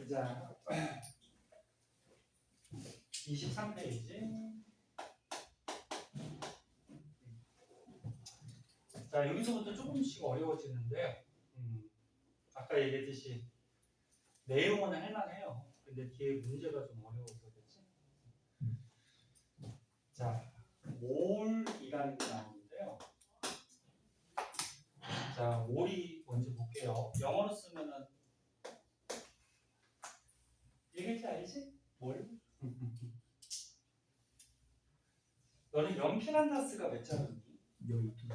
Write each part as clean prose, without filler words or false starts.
자, 23페이지. 자, 여기서부터 조금씩 어려워지는데, 아까 얘기했듯이 내용은 할만해요. 근데 뒤에 문제가 좀 어려워서 그렇지. 자, 몰이라는 게 나오는데요. 자, 몰이 먼저 볼게요. 영어로 쓰면은 얘기할지 알지? 몰? 너는 연필한다스가 몇 자였니? 12자.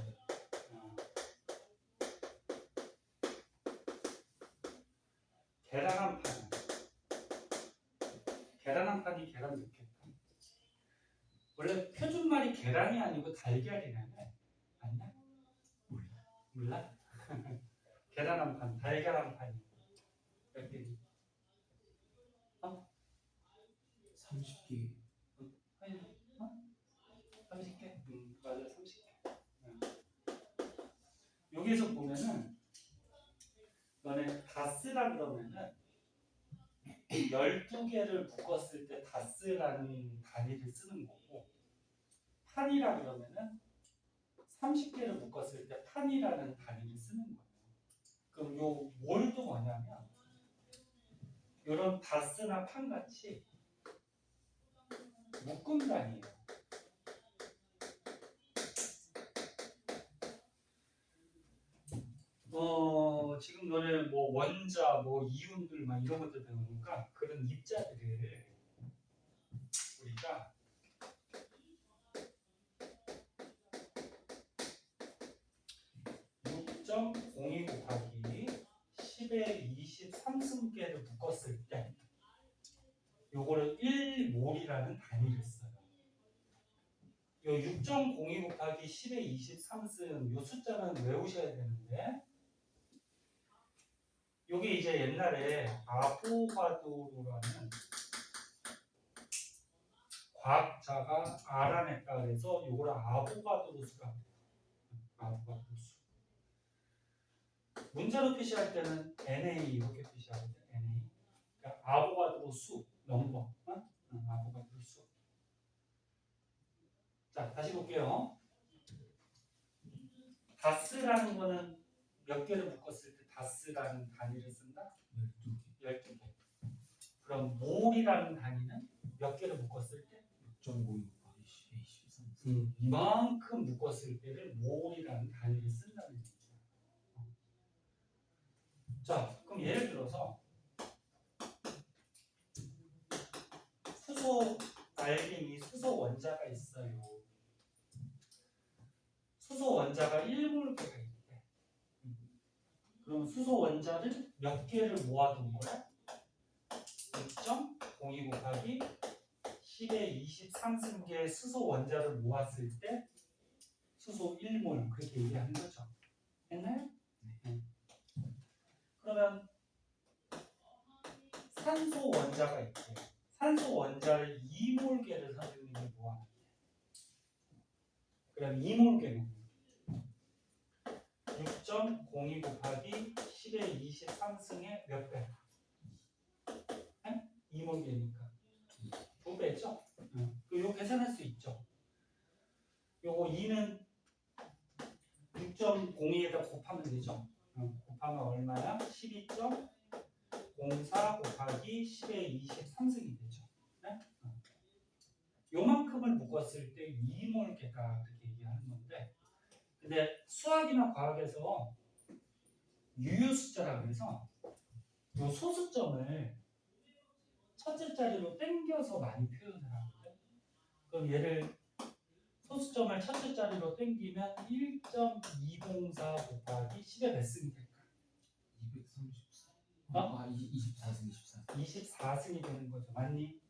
계란 한 판이 계란 몇 개? 원래 표준말이 계란이 아니고 달걀이라네. 맞나? 몰라? 계란 한 판, 달걀 한 판이 몇 개니? 30개. 아니, 30개? 맞아, 30개. 여기서 보면은 너네 다스라 그러면은 12개를 묶었을 때 다스라는 단위를 쓰는 거고, 판이라 그러면은 30개를 묶었을 때 판이라는 단위를 쓰는 거예요. 그럼 요 몰도 뭐냐면 이런 다스나 판 같이 묶음 단위예요. 지금 너네 뭐 원자, 뭐 이윤들 막 이런 것들 배우니까 그런 입자들을 우리가 6.02 곱하기 10의 23승계를 묶었을 때 요거를 1몰이라는 단위를 써요. 요 6.02 곱하기 10의 23승 요 숫자는 외우셔야 되는데, 요게 이제 옛날에 아보가드로라는 과학자가 알아냈다 그래서 요거를 아보가드로 수라고 해요. 아보가드로 수. 문자로 표시할 때는 NA 이렇게 표시하거든요. NA. 그러니까 아보가드로 수, 넘버. 아보가드로 수. 자, 다시 볼게요. 다스라는 거는 몇 개를 묶었을 때 다스라는 단위를 쓴다? 12개. 그럼 몰이라는 단위는 몇 개를 묶었을 때? 6.52 곱하기 10의 23. 이만큼 묶었을 때를 몰이라는 단위를 쓴다는 얘기죠. 자, 그럼 예를 들어서 수소 알갱이 수소 원자가 있어요. 수소 원자가 1몰개가 있대. 그럼 수소 원자를 몇 개를 모아둔 거야? 6.02 곱하기 10의 23승계의 수소 원자를 모았을 때 수소 1몰 그렇게 얘기하는 거죠. 했나요? 네. 그러면 산소 원자가 있대요. 산소 원자를 2몰개를 사주는 게 뭐야? 그럼 2몰개는 6.02 곱하기 10의 23승의 몇 배? 2몰개니까 2배죠? 요 계산할 수 있죠. 요거 2는 6.02에다 곱하면 되죠. 곱하면 얼마야? 12.04 곱하기 10의 23승이 되죠. 네? 요만큼을 묶었을 때 2몰개가 그렇게 얘기하는 건데, 근데 수학이나 과학에서 유효 숫자라고 해서 요 소수점을 첫째 자리로 땡겨서 많이 표현을 하거든. 그럼 얘를 소수점을 첫째 자리로 땡기면 1.204 곱하기 10의 몇 승이 될까? 234. 24승. 24승이 되는 거죠. 맞니?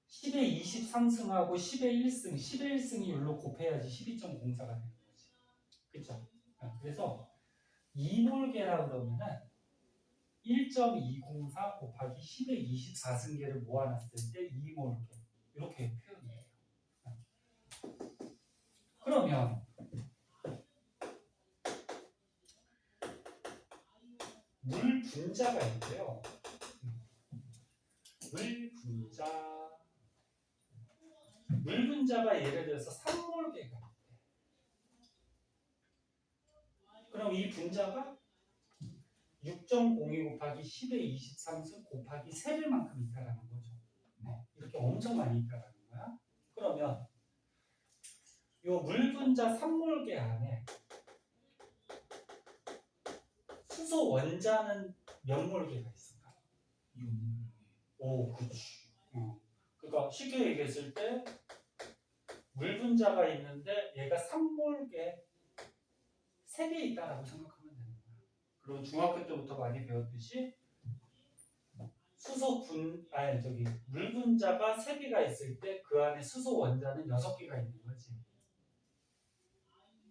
10의 23승하고 10의 1승, 10의 1승이 여기로 곱해야지 12.04가 되는 거지. 그쵸? 그래서 2몰개라 그러면은 1.204 곱하기 10의 24승계를 모아놨을 때 2몰개. 이렇게 표현해요. 그러면 물 분자가 있는데요. 물 분자가 예를 들어서 3몰개가 있대. 그럼 이 분자가 6.02 곱하기 10의 23승 곱하기 3배만큼 있다라는 거죠. 이렇게 엄청 많이 있다라는 거야. 그러면 이 물 분자 3몰개 안에 수소 원자는 몇 몰개가 있을까? 6몰개. 오, 그렇지. 그러니까 쉽게 얘기했을 때 물 분자가 있는데 얘가 3몰개 3개 있다라고 생각하면 되는 거야. 그리고 중학교 때부터 많이 배웠듯이 물 분자가 3개가 있을 때 그 안에 수소 원자는 6개가 있는 거지.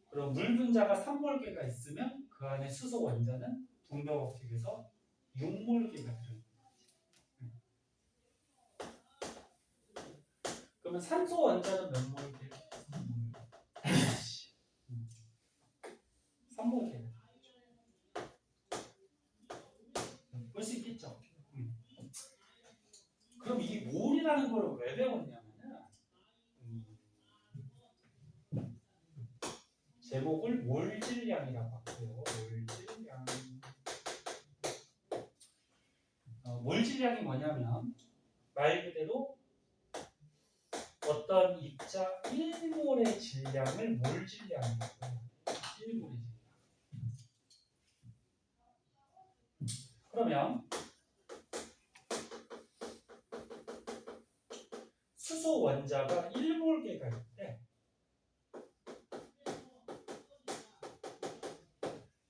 그럼 물 분자가 3몰개가 있으면 그 안에 수소 원자는 분배법칙에서 6몰개가 들어있는 거지. 그러면 산소 원자는 몇 몰개? 3몰개. 볼 수 있겠죠? 그럼 이 몰이라는 걸 왜 배웠냐면은 제목을 몰질량이라고 하고요. 몰질량. 몰질량이 뭐냐면 말 그대로 어떤 입자 1몰의 질량을 몰질량이라고 해요. 1몰의 질량. 그러면 수소 원자가 1몰개가 있대.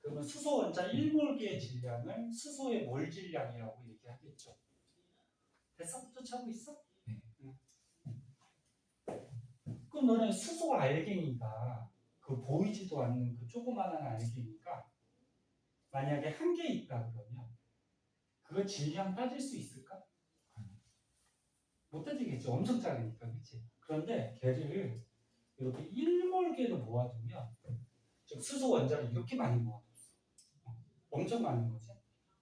그러면 수소 원자 1몰개의 질량을 수소의 몰 질량이라고 얘기하겠죠. 됐어? 쫓아오고 있어? 네. 그럼 너는 수소 알갱이가 그 보이지도 않는 그 조그마한 알갱이가 만약에 한 개 있다 그러면 그거 질량 따질 수 있을까? 못 따지겠죠. 엄청 작으니까, 그렇지? 그런데 걔를 이렇게 1몰개로 모아두면 즉 수소 원자를 이렇게 많이 모아뒀어. 엄청 많은 거지.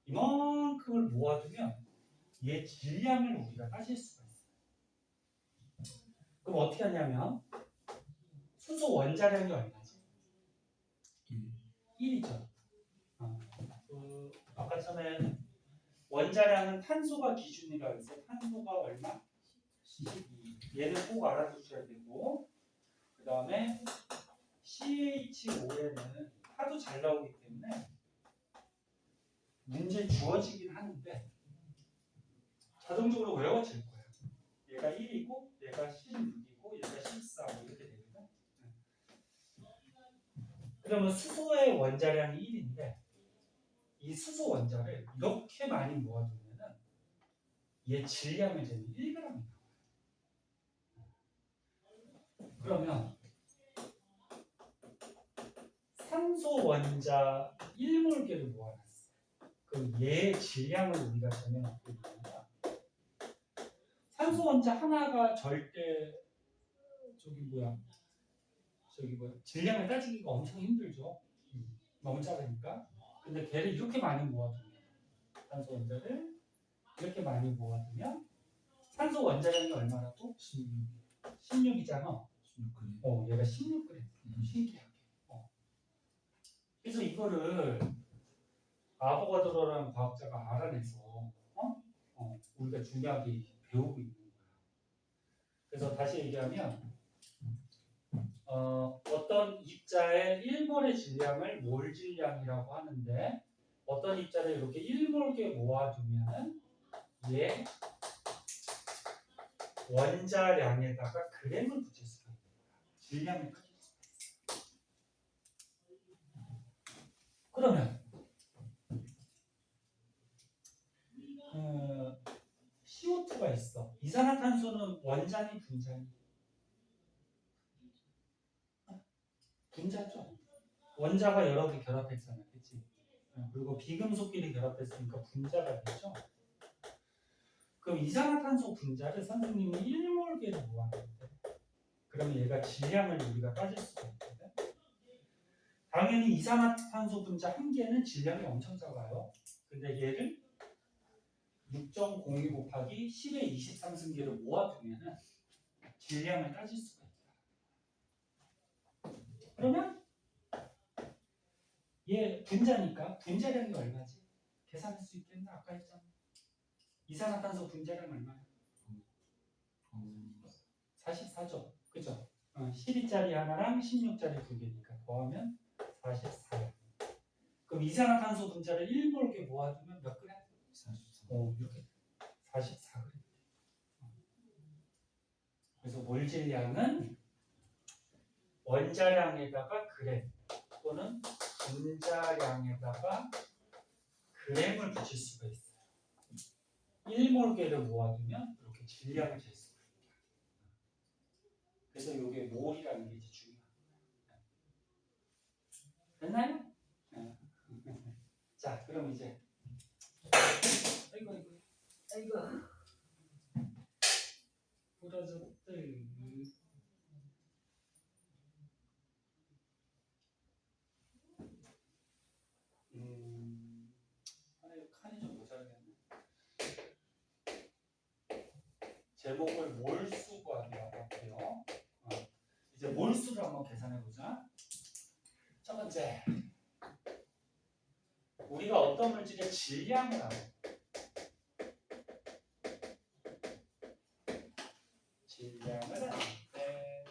이만큼을 모아두면 얘 질량을 우리가 따질 수가 있어요. 그럼 어떻게 하냐면 수소 원자량이 얼마지? 1이죠. 아까 전에 원자량은 탄소가 기준이라고 해서 탄소가 얼마? 12. 얘는 꼭 알아두셔야 되고 그 다음에 CH5에는 하도 잘 나오기 때문에 문제 주어지긴 하는데 자동적으로 외워질 거예요. 얘가 1이고 얘가 16이고 얘가 14고 이렇게 되거든. 그러면 수소의 원자량이 1인데 이 수소 원자를 이렇게 많이 모아두면은 얘 질량을 재면 1g이 나와요. 그러면 산소 원자 1몰개를 모아놨어. 그럼 얘 질량을 우리가 재면 어떻게 되느냐? 산소 원자 하나가 절대 질량을 따지기가 엄청 힘들죠. 너무 작으니까. 근데 걔를 이렇게 많이 모아두면 산소 원자를 이렇게 많이 모아두면 산소 원자량이 얼마라고? 16이잖아. 16g. 얘가 16g. 신기하게. 그래서 이거를 아보가드로라는 과학자가 알아내서 우리가 중요하게 배우고 있는 거야. 그래서 다시 얘기하면 어떤 입자의 1몰의 질량을 몰 질량이라고 하는데 어떤 입자를 이렇게 1몰게 모아두면 얘 원자량에다가 그램을 붙일 수가 있는 거야. 질량을 따질 수가 있어. 그러면 CO2가 있어. 이산화탄소는 원자니 분자니? 분자죠. 원자가 여러 개 결합했잖아, 그렇지? 그리고 비금속끼리 결합했으니까 분자가 되죠. 그럼 이산화탄소 분자를 선생님이 1몰개로 모았는데, 그러면 얘가 질량을 우리가 따질 수가 있거든. 당연히 이산화탄소 분자 한 개는 질량이 엄청 작아요. 근데 얘를 6.02 곱하기 10의 23승계를 모아두면은 질량을 따질 수가 있다. 그러면 얘 분자니까 분자량이 얼마지? 계산할 수 있겠나? 아까 했잖아. 이산화탄소 분자량 얼마야? 44죠. 그죠? 12짜리 하나랑 16짜리 두 개니까 더하면 44. 그럼 이산화탄소 분자를 1몰게 모아두면 몇 그램? 44. 이렇게 44g. 그래서 몰질량은 원자량에다가 그램 또는 분자량에다가 그램을 붙일 수가 있어요. 1몰계를 모아두면 이렇게 질량을 잴 수가 있다. 그래서 이게 몰이라는 게 이제 중요합니다. 됐나요? 자, 그럼 이제 아이고 부러졌들. 칸이 좀 모자라겠네. 제목을 몰수 구하기라고 할게요. 이제 몰수를 한번 계산해 보자. 첫 번째, 우리가 어떤 물질의 질량을 알아. 질량을 알 때,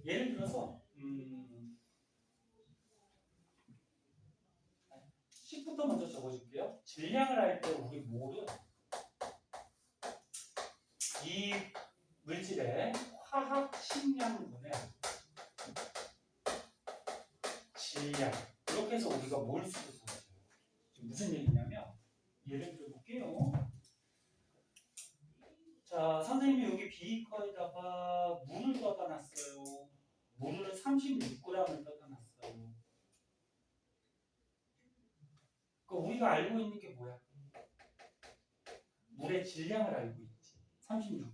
예를 들어서 10부터 먼저 적어줄게요. 질량을 할 때 우리 몰은 이 물질의 화학 식량분의 질량, 이렇게 해서 우리가 몰수를 구해줘요. 무슨 얘기냐면 예를 들어 볼게요. 자, 선생님이 여기 비커에다가 물을 떠다 놨어요. 물을 36g을 떠다 놨어요. 그 우리가 알고 있는 게 뭐야? 물의 질량을 알고 있지. 36g.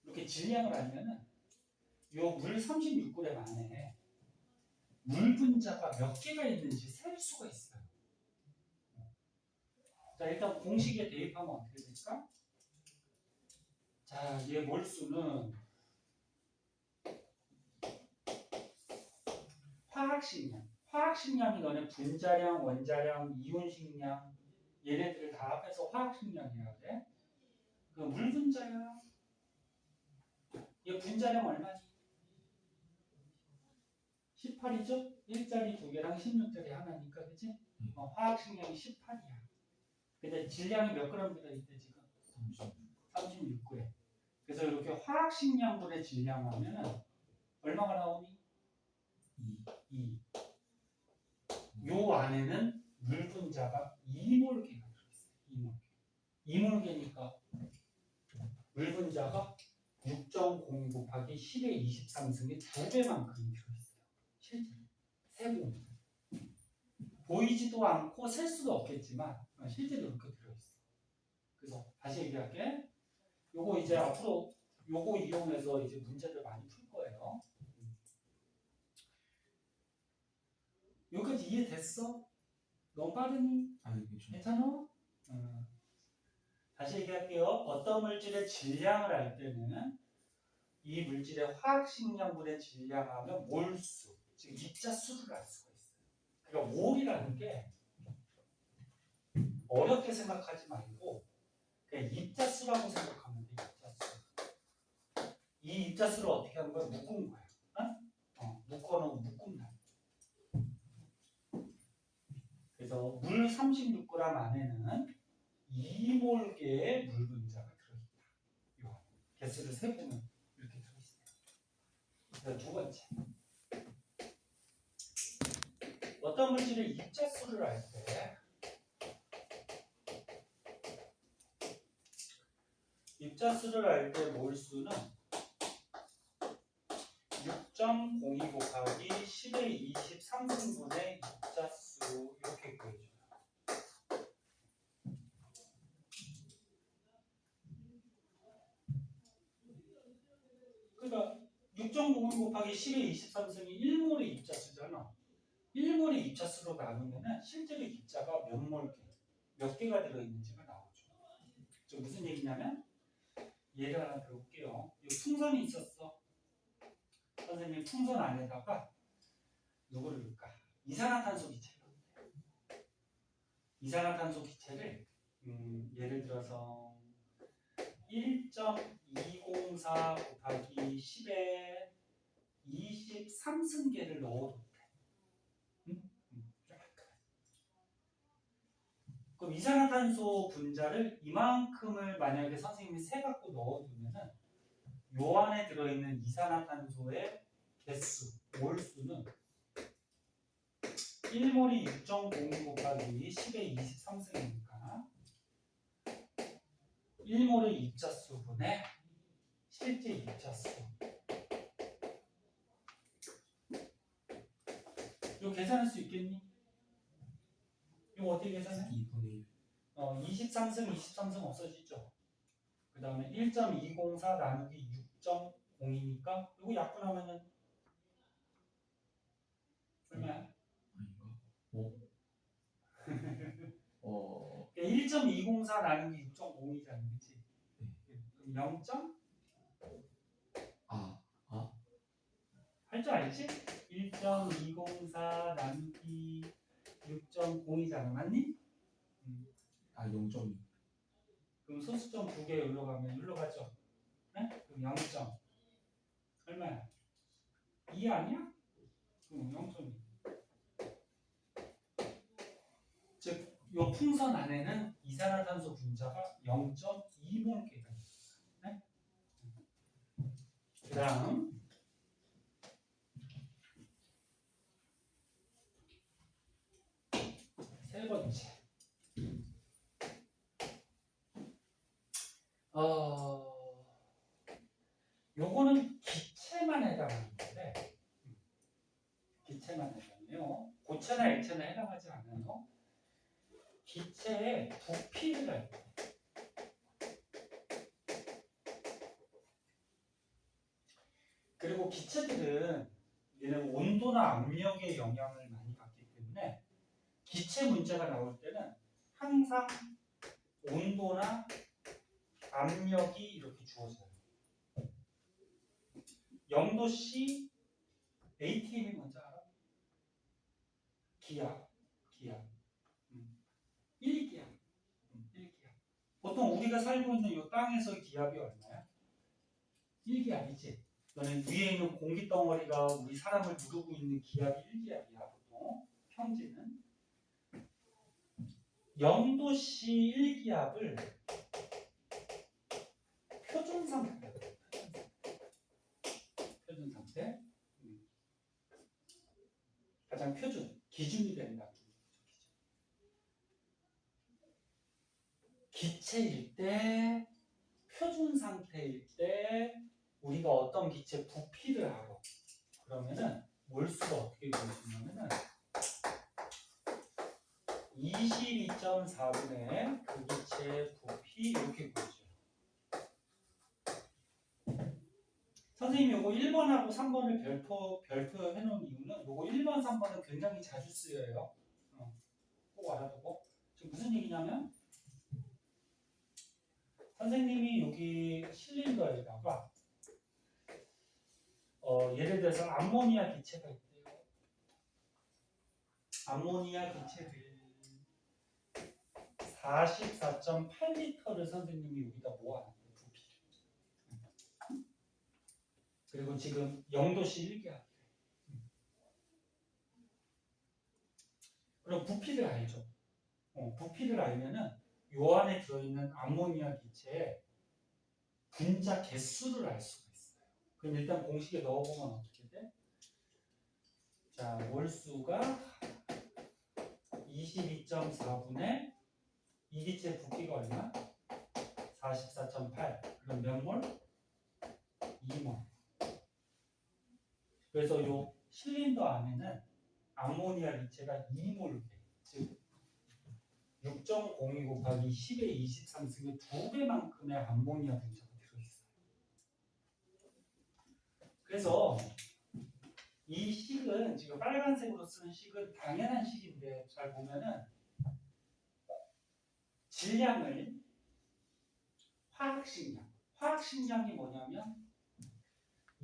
이렇게 질량을 알면은 요 물 36g 안에 물 분자가 몇 개가 있는지 셀 수가 있어요. 자, 일단 공식에 대입하면 어떻게 될까? 자, 얘 몰수는 화학식량 이거는 분자량, 원자량, 이온식량 얘네들을 다 합해서 화학식량이라고 해. 그 물 분자야. 얘 분자량 얼마니? 18이죠? 1짜리 2개랑 16짜리 하나니까, 그치? 화학식량이 18이야. 근데 질량이 몇 그램 들어있대 지금? 36g. 그래서 이렇게 화학식량분의 질량하면은 얼마가 나오니? 2. 요 안에는 물 분자가 2몰개가 들어있어요. 2몰개니까 물 분자가 6.02 곱하기 10의 23승의 2배만큼이 들어있어요. 실제로. 세고 보이지도 않고 셀 수도 없겠지만 실제로 이렇게 들어있어. 그래서 다시 얘기할게. 요거 이제 앞으로 요거 이용해서 이제 문제를 많이 풀 거예요. 여기까지 이해됐어? 너무 빠르니? 괜찮아? 다시 얘기할게요. 어떤 물질의 질량을 알 때는 이 물질의 화학식량분의 질량하면 몰수, 즉 입자수를 알 수가 있어요. 그러니까 몰이라는 게 어렵게 생각하지 말고 그냥 입자수라고 생각하면 돼. 입자수. 이 입자수를 어떻게 하는 거야? 묶은 거야. 묶어놓은 묶음단. 그래서 물 36g 안에는 2몰개의 물 분자가 들어있다. 개수를 세보면 이렇게 들어있어요. 그래서 두 번째, 어떤 물질의 입자수를 알 때 몰수는 6.02 곱하기 10의 23승분의 입자수 이렇게 구해줘요. 그러니까 6.02 곱하기 10의 23승이 1몰의 입자수잖아. 1몰이 입자수로 나누면은 실제로 입자가 몇 개가 들어있는지가 나오죠. 저 무슨 얘기냐면 예를 하나 들어볼게요. 이 풍선이 있었어. 선생님 풍선 안에다가 누구를 넣을까? 이산화탄소 기체를 넣을게요. 이산화탄소 기체를 예를 들어서 1.204 곱하기 10에 23승계를 넣어도 돼. 그럼 이산화탄소 분자를 이만큼을 만약에 선생님이 세 갖고 넣어두면은 요 안에 들어있는 이산화탄소의 개수, 몰수는 1몰이 6.02 곱하기 10의 23승이니까 1몰의 입자수분의 실제 입자수. 이거 계산할 수 있겠니? 이거 어떻게 계산해? 2분의 1. 23승 없어지죠. 그 다음에 1.204 나누기 6.02니까 이거 약분하면은 얼마야? 아닌가? 1.204 나누기 6.02잖아, 그치? 그럼 0. 할 줄 알지? 1.204 나누기 6.02잖아, 맞니? 0.2. 그럼 소수점 2개 여기로 가면 여기로 가죠? 네? 그럼 0. 얼마야? 2 아니야? 그럼 0.2. 즉, 이 풍선 안에는 이산화탄소 분자가 0.2몰개가 있어요. 네? 그 다음 세 번째. 요거는 기체만 해당하는 건데, 기체만 해당해요. 고체나 액체는 해당하지 않아요. 기체의 부피를 알 때. 그리고 기체들은 얘는 온도나 압력의 영향을 많이 받기 때문에 기체 문제가 나올 때는 항상 온도나 압력이 이렇게 주어져요. 0도씨 ATM이 뭔지 알아? 기압. 1기압. 1기압. 보통 우리가 살고 있는 이 땅에서의 기압이 얼마야? 1기압이지. 너는 위에 있는 공기 덩어리가 우리 사람을 누르고 있는 기압이 1기압이야, 보통. 평지는. 0도씨 1기압을 표준 상태라고 해요. 표준 상태. 가장 표준, 기준이 된다. 기체일 때, 표준 상태일 때 우리가 어떤 기체 부피를 알아. 그러면은 몰수가 어떻게 보여주냐면은 22.4분의 그 기체의 부피 이렇게 보여줘요. 선생님이 요거 1번하고 3번을 별표해 놓은 이유는 요거 1번, 3번은 굉장히 자주 쓰여요. 꼭 알아두고. 지금 무슨 얘기냐면 선생님이 여기 실린더에다가 예를 들어서 암모니아 기체가 있대요. 암모니아 기체들 44.8리터를 선생님이 여기다 모아놨대요. 부피를. 그리고 지금 0도씨 1기압. 그럼 부피를 알죠. 부피를 알면은 요 안에 들어있는 암모니아 기체의 분자 개수를 알 수가 있어요. 그럼 일단 공식에 넣어보면 어떻게 돼? 자, 몰수가 22.4분의 이 기체 부피가 얼마? 44.8. 그럼 몇 몰? 2몰. 그래서 요 실린더 안에는 암모니아 기체가 2몰, 즉 6.02 곱하기 10의 23승의 2배만큼의 암모니아 분자가 들어있어요. 그래서 이 식은 지금 빨간색으로 쓰는 식은 당연한 식인데 잘 보면은 질량을 화학식량이 뭐냐면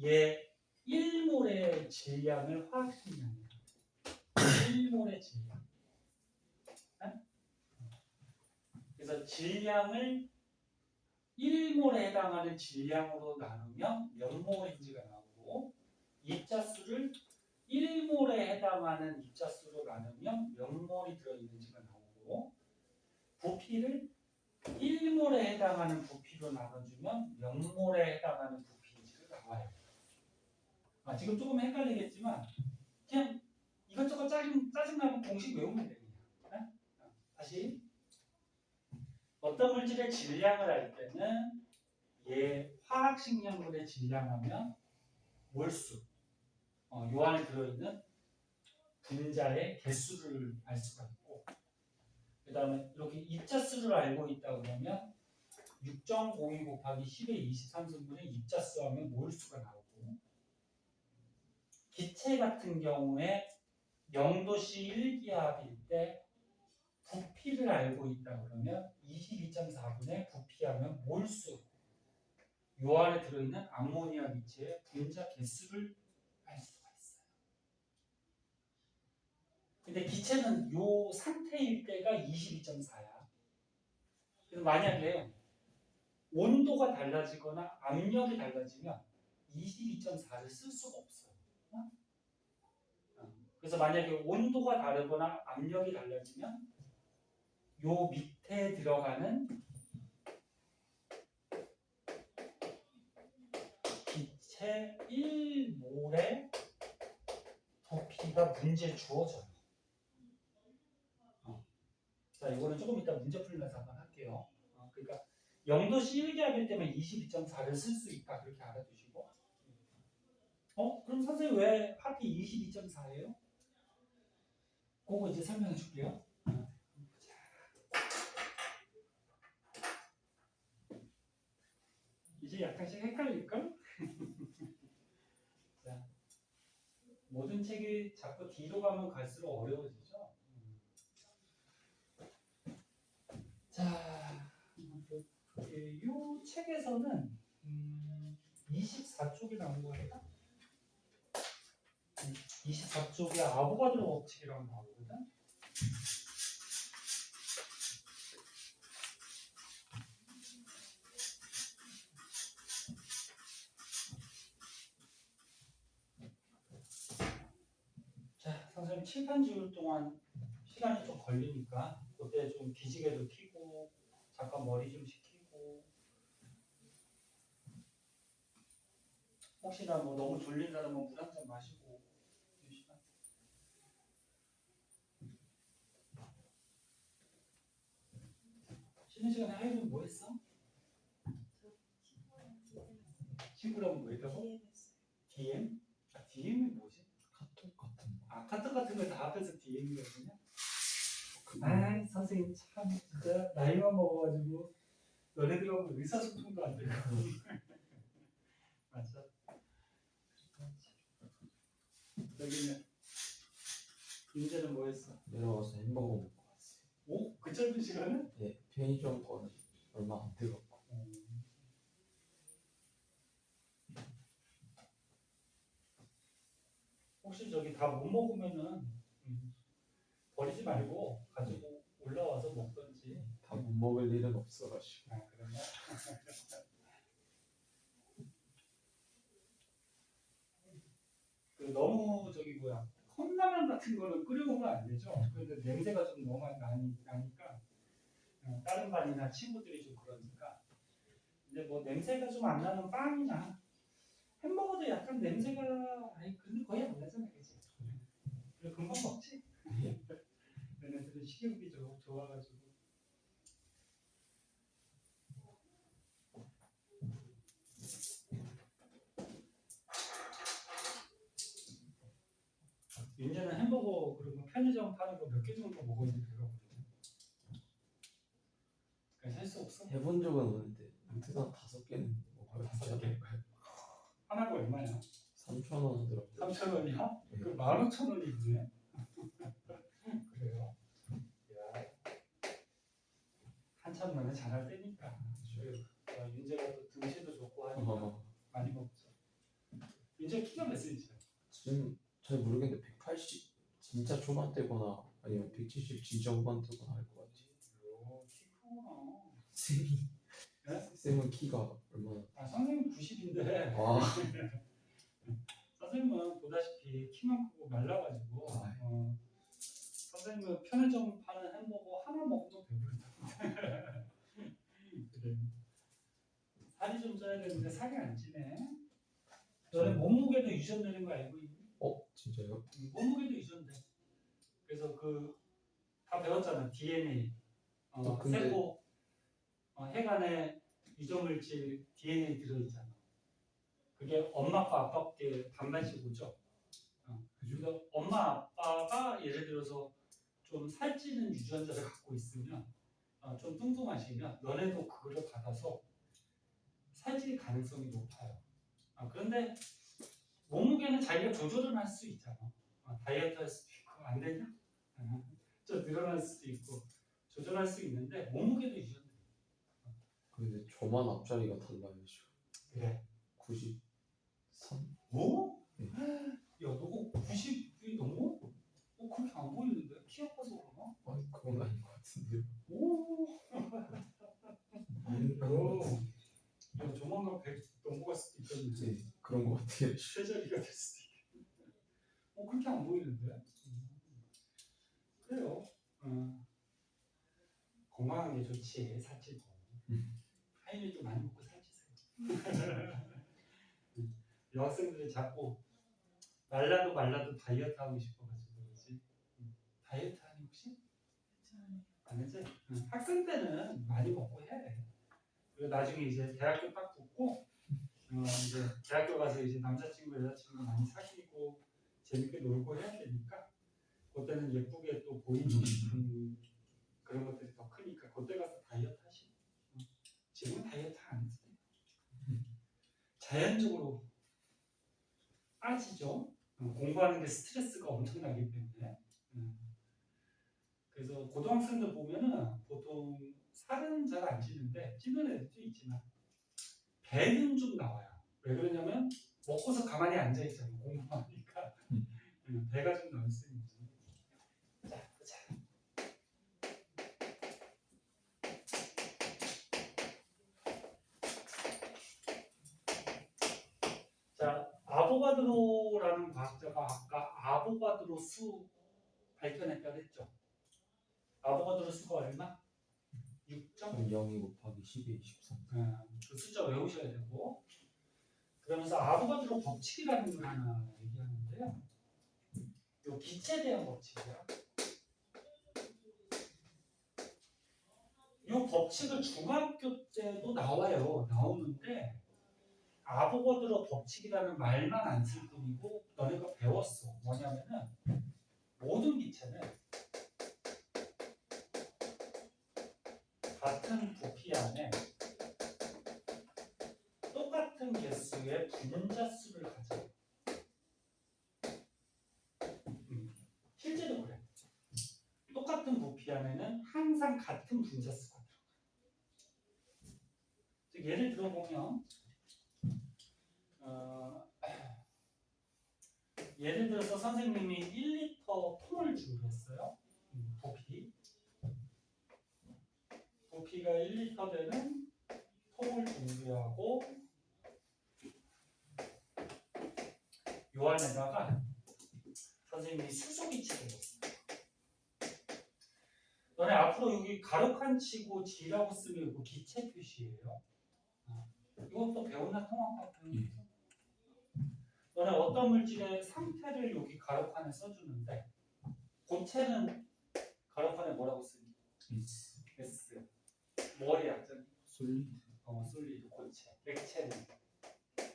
얘 1몰의 질량을 화학식량이에요. 1몰의 질량. 그래서 질량을 1몰에 해당하는 질량으로 나누면 몇 몰인지가 나오고 입자수를 1몰에 해당하는 입자수로 나누면 몇 몰이 들어있는지가 나오고 부피를 1몰에 해당하는 부피로 나눠주면 몇 몰에 해당하는 부피인지가 나와요. 지금 조금 헷갈리겠지만 그냥 이것저것 짜증나면 공식 외우면 돼요. 다시 어떤 물질의 질량을 알 때는 얘 화학식량물의 질량하면 몰수, 요 안에 들어있는 분자의 개수를 알 수가 있고 그 다음에 이렇게 입자수를 알고 있다 그러면 6.02 곱하기 10의 23승분의 입자수 하면 몰수가 나오고 기체 같은 경우에 0도씨 1기압일 때 부피를 알고 있다 그러면 22.4분의 부피하면 몰수 요 안에 들어있는 암모니아 기체의 분자 개수를 알 수가 있어요. 근데 기체는 요 상태일 때가 22.4야. 그래서 만약에 온도가 달라지거나 압력이 달라지면 22.4를 쓸 수가 없어요. 그래서 만약에 온도가 다르거나 압력이 달라지면 요 밑에 들어가는 기체 1몰의 부피가 문제에 주어져요. 자, 이거는 조금 이따 문제 풀면서 한번 할게요. 그러니까 0도씨 1기압일 때면 22.4를 쓸 수 있다 그렇게 알아두시고 그럼 선생님 왜 하필 22.4예요? 그거 이제 설명해 줄게요. 이제 약간씩 헷갈릴걸? 자, 모든 책이 자꾸 뒤로 가면 갈수록 어려워지죠? 자, 이 책에서는 24쪽이 나온 거예요. 24쪽에 아보가드로 법칙이라고 나오거든. 자, 선생님 칠판 지울 동안 시간이 좀 걸리니까 그때 좀 기지개도 켜고 잠깐 머리 좀 식히고 혹시나 뭐 너무 졸린 사람은 물 한 잔 마시고 쉬는 시간에 하이는 뭐 했어? 친구라고 뭐 했다고? DM? DM이 뭐지? 카톡 같은 거. 카톡 같은 거 다 앞에서 DM이거든요. 선생님 참 진짜 나이만 먹어가지고 너네들하고 의사소통도 안 되고 맞아. 여기는 윤재는 뭐 했어? 내려와서 햄버거 먹고 왔어요. 오? 그 짧은 시간에? 네, 편의점 거는 얼마 안 들었고. 혹시 저기 다 못 먹으면은 버리지 말고 가지고 올라와서 먹던지. 다 못 먹을 일은 없어가지고. 그러면 그 너무 저기 뭐야 컵라면 같은 거는 끓여오면 안 되죠. 그런데 냄새가 좀 너무 나니까 다른 반이나 친구들이 좀 그러니까. 근데 뭐 냄새가 좀 안 나는 빵이나 햄버거도 약간 냄새가 근데 거의 안 나잖아, 그치? 그래 금방 먹지. 얘네들은 식욕이 좋아가지고. 윤재는 햄버거 그러면 편의점 파는 거 몇 개 정도 먹었는지 들어보거든. 그러니까 셀 수 없어. 해본 적은 없는데 무트가 5개는 먹어요. 5개. 하나가 얼마야? 3,000원 하더라고요. 15,000원이야? 네. 그 15,000원이네. 그래요. 야. 한참 만에 잘할 때니까. 윤재가 또 등치도 좋고 하니까 많이 먹죠. 윤재 키가 몇 cm야? 지금 잘 모르겠는데 180 진짜 초반대거나 아니면 170 진짜 후반대거나 할 것 같아요. 키 크구나. 쌤이 네? 쌤은 키가 얼마나? 아, 선생님 90인데 아, 선생님은 보다시피 키만 크고 말라가지고 아. 선생님은 편의점 파는 햄버거 하나 먹으면 배부르다. 그래. 살이 좀 쪄야 되는데 살이 안 찌네. 너네 몸무게도 유전되는 거 알고 있니? 진짜요? 몸무게도 유전돼. 그래서 다 배웠잖아. DNA. 근데- 세포 핵안에 유전물질 DNA 들어있잖아. 그게 엄마과 아빠께 반반씩 오죠. 그래서 엄마 아빠가 예를 들어서 좀 살찌는 유전자를 갖고 있으면 좀 뚱뚱하시면 너네도 그거를 받아서 살찔 가능성이 높아요. 그런데 몸무게는 자기가 조절을 할 수 있잖아. 다이어트 할 수도 있고 안 되냐? 좀 늘어날 수도 있고 조절할 수 있는데 몸무게도 유전돼. 근데 저만 앞자리가 달라요 지금. 그래. 93? 뭐? 네. 야, 너가 90이 넘어? 그렇게 안 보이는데? 키가 커서 그러나? 아니 그건 아닌 것 같은데요. 오. 아닌 것 오. 같은데. 야, 조만간 100 넘어갈 수도 있겠네. 네, 그런 것 같아요. 쇠자리가 될 수도 있겠네. 그렇게 안 보이는데? 그래요. 건강한 게 좋지, 살찌고. 하이웨이도 많이 먹고 살찌세요. 여학생들이 자꾸 말라도 다이어트 하고 싶어가지고 그러지. 다이어트 하니 혹시? 안 했지? 학생 때는 많이 먹고 해. 그리고 나중에 이제 대학교 딱 붙고 이제 대학교 가서 이제 남자친구 여자친구 많이 사귀고 재밌게 놀고 해야 되니까 그때는 예쁘게 또 보이고 싶은 그런 것들이 더 크니까 그때 가서 다이어트 하시고 지금은 다이어트 안 했어요. 자연적으로 빠지죠. 공부하는 게 스트레스가 엄청나기 때문에. 그래서 고등학생들 보면은 보통 살은 잘 안 찌는데 찌는 애들도 있지만 배는 좀 나와요. 왜 그러냐면 먹고서 가만히 앉아 있잖아. 공부하니까 배가 좀 나올 수 있는. 자, 보자. 자, 아보가드로라는 과학자가 아까 아보가드로 수 발견했다 그랬죠. 아보가드로 수가 얼마? 6점? 0이 곱하기 10에 23. 그 숫자 외우셔야 되고 그러면서 아보가드로 법칙이라는 걸 하나 얘기하는데요. 이 기체에 대한 법칙이야. 이 법칙을 중학교 때도 나오는데 아보가드로 법칙이라는 말만 안 쓸 뿐이고 너네가 배웠어. 뭐냐면은 모든 기체는 같은 부피 안에 똑같은 개수의 분자수를 가져요. 실제로 그래. 똑같은 부피 안에는 항상 같은 분자수가 들어가요. 즉 예를 들어 보면 예를 들어서 선생님이 1리터 통을 준비했어요. 부피가 1리터 되는 통을 준비하고 요 안에다가 선생님이 수소기체를 넣었어요. 너네 앞으로 여기 가로칸 치고 G라고 쓰면 이거 기체 표시예요. 이것도 배우나 통합 같은 너네 어떤 물질의 상태를 여기 가로칸에 써주는데 고체는 가로칸에 뭐라고 쓰니? S. 뭐의 약자니? 솔리드. 솔리드 고체. 액체는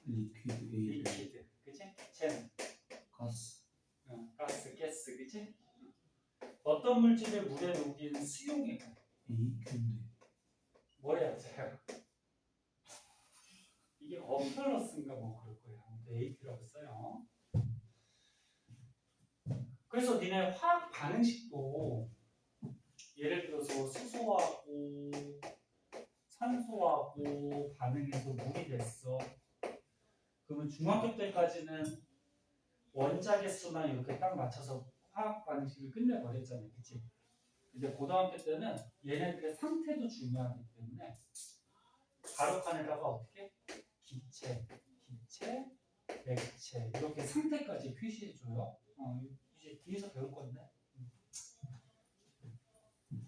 리퀴드. 리퀴드. 그치? 기체는 가스. 가스, 가스, 그치? 어떤 물질을 물에 녹인 수용액 AQ인데. 뭐의 약자야? 이게 어플러스인가 뭐 그럴 거예요. AQ라고 써요. 그래서 니네 화학 반응식도 예를 들어서 수소하고 산소하고 반응해서 물이 됐어. 그러면 중학교 때까지는 원자계 수나 이렇게 딱 맞춰서 화학 반응식을 끝내버렸잖아요. 그치? 이제 고등학교 때는 얘네들의 상태도 중요하기 때문에 가로칸에다가 어떻게? 기체, 액체 이렇게 상태까지 표시해줘요. 이제 뒤에서 배울 건데.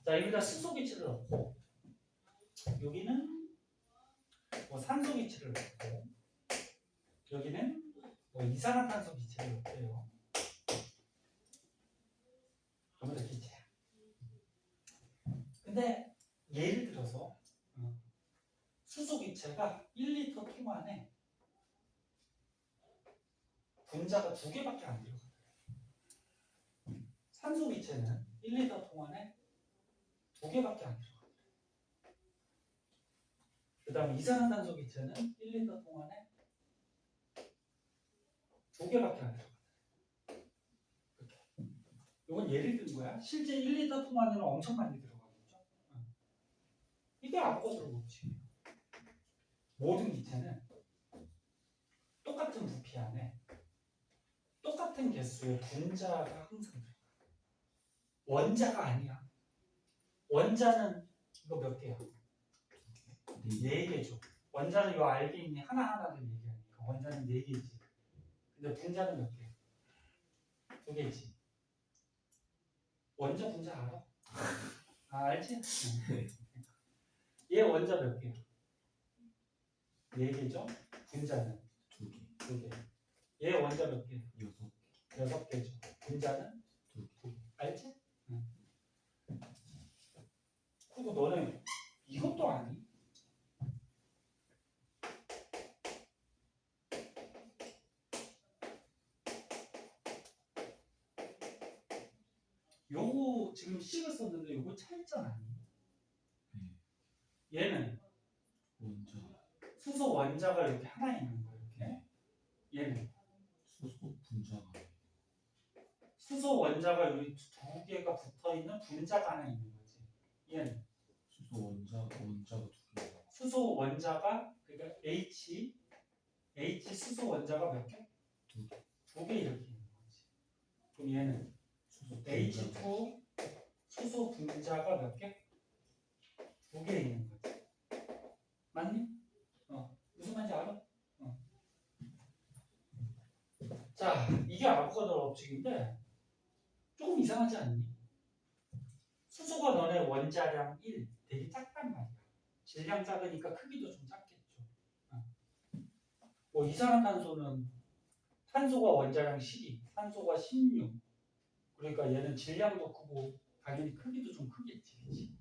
자, 여기다 수소 기체를 넣고 여기는 뭐 산소 기체를 넣고 여기는 뭐 이산화탄소 기체를 넣게요. 여기다 기체야. 근데 예를 들어서 수소 기체가 1리터 통 안에 분자가 2개밖에 안 들어가요. 산소 기체는 1리터 통 안에 2개밖에 안 들어가요. 그 다음에 이산화탄소 기체는 1리터 통 안에 2개밖에 안 들어가요. 이건 예를 든 거야. 실제 1리터 통 안에는 엄청 많이 들어가겠죠. 이게 아보가드로 법칙이에요. 모든 기체는 똑같은 부피 안에 똑같은 개수의 분자가 항상 들어가요. 원자가 아니야. 원자는 이거 몇 개야? 4개죠. 원자는 요 알게인이 하나하나를 얘기하니까 원자는 4개지. 근데 분자는 몇 개야? 2개지. 원자 분자 알아? 알지? 얘 원자 몇 개야? 4개죠? 분자는 2개. 얘 원자 몇 개? 6개죠. 분자는 2개. 알지? 그리고 너는 이것도 아니? 요거 지금 식을 썼는데 요거 차이점 아니? 얘는 원자. 수소 원자가 이렇게 하나 있는 거예요. 이렇게. 얘는 수소 분자가. 수소 원자가 여기 2개가 붙어 있는 분자가 하나 있는 거지. 얘는 수소 원자가 2개. 수소 원자가 그러니까 H 수소 원자가 몇 개? 2개. 2개 이렇게 있는 거지. 그럼 얘는 수소 H2 수소 분자가 몇 개? 2개 있는 거지. 맞니? 무슨 말인지 알아? 자, 이게 아보가드로 법칙인데 조금 이상하지 않니? 수소가 너네 원자량 1 되게 작단 말이야. 질량 작으니까 크기도 좀 작겠죠. 뭐 이산화탄소는 탄소가 원자량 12, 산소가 16. 그러니까 얘는 질량도 크고 당연히 크기도 좀 크겠지. 그치?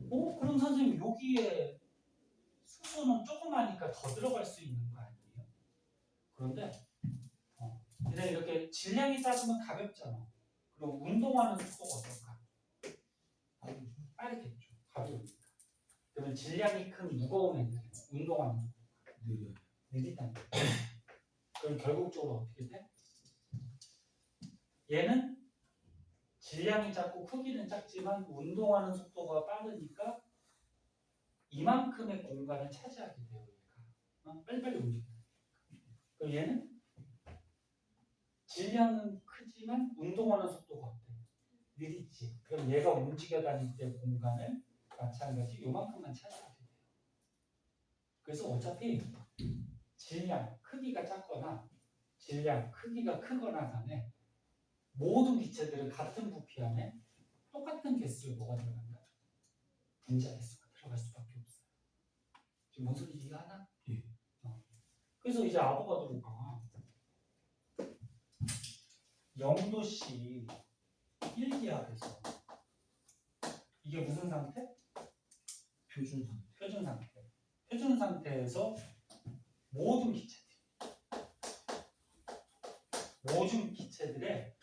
그럼 선생님 여기에 수소는 조그마니까 더 들어갈 수 있는 거 아니에요? 그런데 그냥 이렇게 질량이 작으면 가볍잖아. 그럼 운동하는 속도가 어떨까? 빠르겠죠. 가벼우니까. 그러면 질량이 큰 무거운 애들 운동하는 속도가 느리단 말이야. 그럼 결국적으로 어떻게 돼? 얘는 질량이 작고 크기는 작지만 운동하는 속도가 빠르니까 이만큼의 공간을 차지하게 돼요. 얘가. 빨리빨리 움직여. 그럼 얘는 질량은 크지만 운동하는 속도가 어때? 느리지. 그럼 얘가 움직여 다닐 때 공간을 마찬가지 요만큼만 차지하게 돼요. 그래서 어차피 질량, 크기가 작거나 질량, 크기가 크거나 간에 모든 기체들은 같은 부피 안에 똑같은 개수의 뭐가 들어간다? 분자 개수가 들어갈 수밖에 없어요. 지금 뭔 소리인지 이해하나? 예. 그래서 이제 아보가드로가 0도씨 1기압에서 이게 무슨 상태? 표준 상태. 표준 상태. 표준 상태에서 모든 기체들의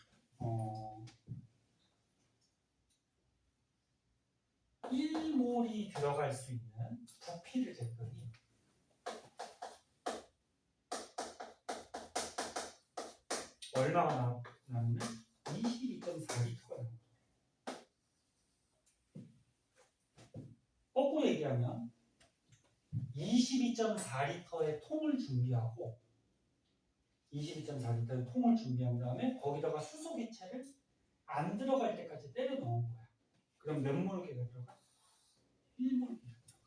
1몰이 들어갈 수 있는 부피를 쟀더니 얼마가 나누면 22.4리터가 나옵니다. 거꾸로 얘기하면 22.4리터의 통을 준비하고 22.4리터의 통을 준비한 다음에 거기다가 수소기체를 안 들어갈 때까지 때려 넣은 거야. 그럼 몇 몰개가 들어가? 1몰개가 들어가.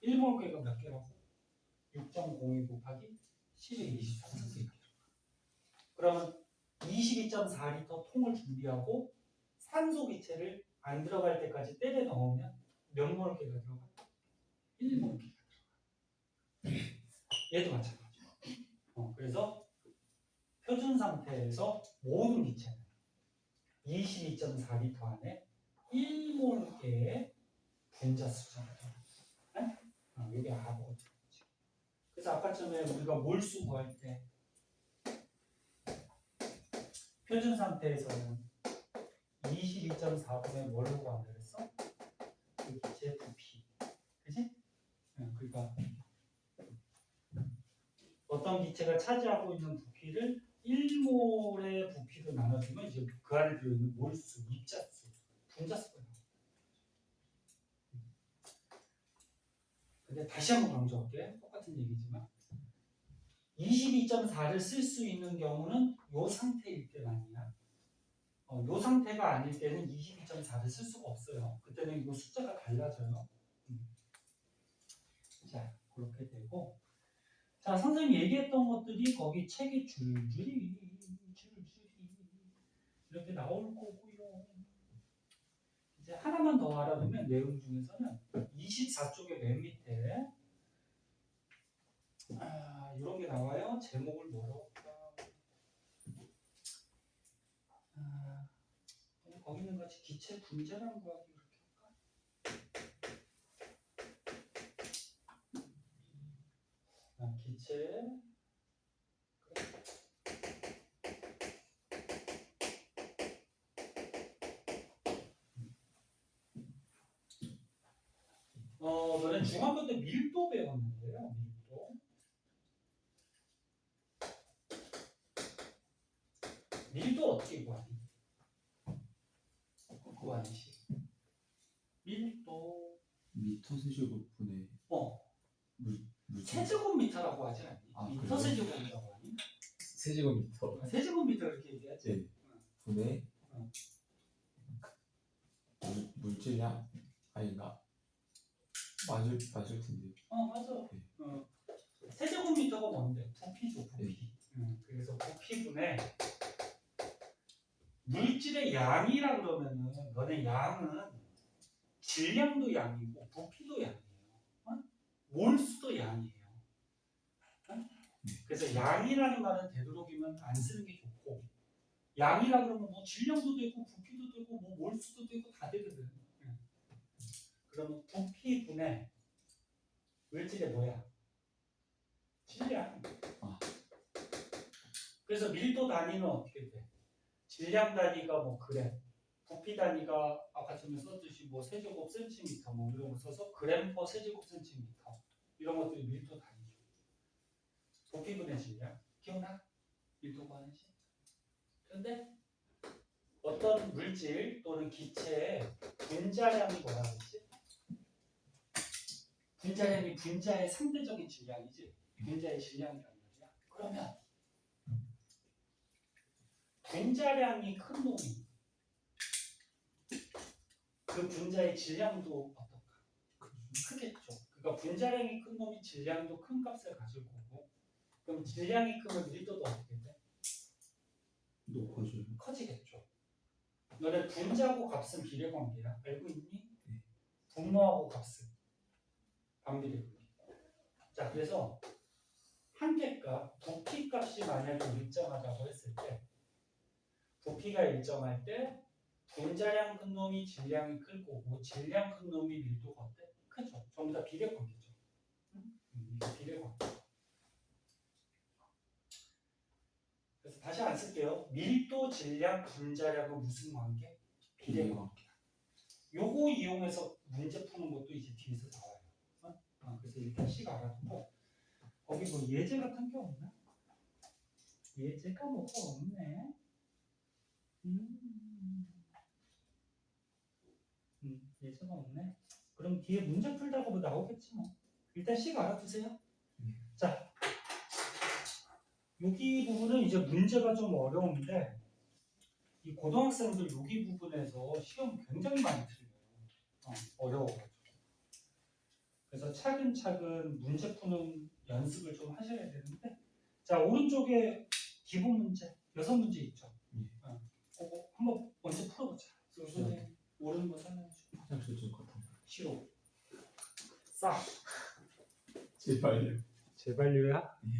1몰개가 몇 개라고? 6.02 곱하기 10의 23cm가 들어가. 그러면 22.4리터 통을 준비하고 산소기체를 안 들어갈 때까지 때려 넣으면 몇 몰개가 들어가? 1몰개가 들어가. 얘도 마찬가지야. 그래서 표준 상태에서 모든 기체는 22.4리터 안에 1몰개의 분자수가 들어갑니다. 이게 아무것도 없지. 그래서 아까쯤에 우리가 몰수 구할 때 표준 상태에서는 22.4분의 뭘로 구한다 그랬어? 그 기체의 부피. 그치? 그러니까 어떤 기체가 차지하고 있는 부피를 1몰의 부피로 나눠주면 이제 그 안에 들어있는 몰수, 입자수, 분자수가 나옵니다. 근데 다시 한번 강조할게. 똑같은 얘기지만 22.4를 쓸 수 있는 경우는 이 상태일 때만이야. 이 상태가 아닐 때는 22.4를 쓸 수가 없어요. 그때는 이 숫자가 달라져요. 자, 그렇게 되고 자, 선생님이 얘기했던 것들이 거기 책에 줄줄이 이렇게 나올 거고요. 이제 하나만 더 알아두면 내용 중에서는 24쪽의 맨 밑에 이런 게 나와요. 제목을 뭐라고 할까? 거기는 같이 기체 분자라는 거 하기 이렇게 할까? 기체 너는 중학교 때 밀도 배웠는데요. 밀도 어떻게 구하니? 구하는식 밀도 미터 세제곱분의 세제곱미터라고 하지 않니? 미터 그래요? 세제곱이라고 하니? 세제곱미터. 세제곱미터 이렇게 얘기하지? 네. 분의 물질량 아닌가? 맞을 텐데. 맞아. 세제곱미터가 뭔데? 부피죠, 부피. 그래서 부피분의 물질의 양이라 그러면은 너네 양은 질량도 양이고 부피도 양이에요. 몰수도 양이에요. 그래서 양이라는 말은 되도록이면 안 쓰는 게 좋고 양이라 그러면 뭐 질량도 되고 부피도 되고 뭐 몰수도 되고 다 되거든. 그러면 부피분의 물질의 뭐야? 질량. 그래서 밀도 단위는 어떻게 돼? 질량 단위가 뭐 그램, 부피 단위가 아까처럼 썼듯이 뭐 세제곱 센티미터 뭐 이런 거 써서 그램 퍼 세제곱 센티미터 이런 것들이 밀도 단위죠. 부피분의 질량 기억나? 밀도 구하는식. 그런데 어떤 물질 또는 기체의 분자량이 뭐라 그랬지? 분자량이 분자의 상대적인 질량이지. 분자의 질량이란 말이야. 그러면 분자량이 큰 놈이 그 분자의 질량도 어떨까? 크겠죠. 그러니까 분자량이 큰 놈이 질량도 큰 값을 가질 거고 그럼 질량이 크면 밀도도 어떻게 돼? 높아져요. 커지겠죠. 너네 분자하고 값은 비례관계야. 알고 있니? 분모하고 값은 반비례관계. 자, 그래서 한계값, 부피값이 만약에 일정하다고 했을 때 부피가 일정할 때 분자량 큰 놈이 질량이 클 거고 질량 큰 놈이 밀도가 어때? 크죠. 전부 다 비례관계죠. 비례관계. 그래서 다시 안 쓸게요. 밀도, 질량, 분자량은 무슨 관계? 비례관계. 요거 이용해서 문제 푸는 것도 이제 뒤에서 나와요. 그래서 일단 식 알아두고 거기 뭐 예제 같은 게 없나? 예제가 뭐가 없네. 예서가 없네. 그럼 뒤에 문제 풀다가 뭐 나오겠지 뭐. 일단 식 알아두세요. 자, 여기 부분은 이제 문제가 좀 어려운데 이 고등학생들 여기 부분에서 시험 굉장히 많이 틀려요. 어려워가지고. 그래서 차근차근 문제 푸는 연습을 좀 하셔야 되는데, 자 오른쪽에 기본 문제 6문제 있죠. 그거 한번 먼저 풀어보자. 선생님 모르는 거 설명해 주세요. 화장실 좀 갔다 와. 싫어. 싸. 제발요. 제발요야? 예.